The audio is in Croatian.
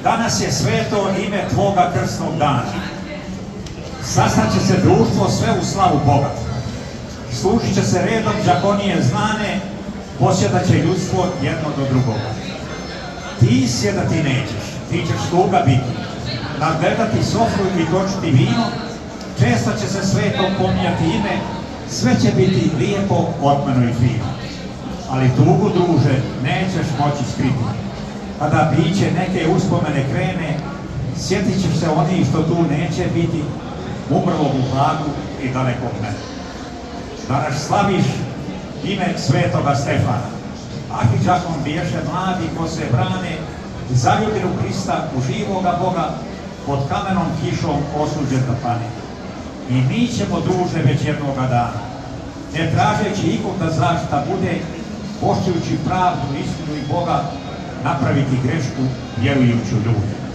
danas je sveto ime tvoga krstnog dana. Sastaće se društvo sve u slavu Boga. Služit će se redom đakonije znane, posjedat će ljudstvo jedno do drugoga. Ti sjedati nećeš, ti ćeš sluga biti, nadgledati sofru i točiti vino, često će se sveto pominjati ime, sve će biti lijepo, otmeno i fino. Ali tugu, druže, nećeš moći skriti. Kada biće neke uspomene krene, sjetit ćeš se oni što tu neće biti, umrlog u hlagu i dalekog mene. Danas slaviš ime svetoga Stefana. Ahidžakon biješe mladi ko se brane, zaljubili u Krista, u živoga Boga, pod kamenom kišom osuđen da pane. I mi ćemo, druže, već jednoga dana, ne tražeći ikog da zašta bude, poštujući pravdu, istinu i Boga, napraviti grešku vjerujuću ljude.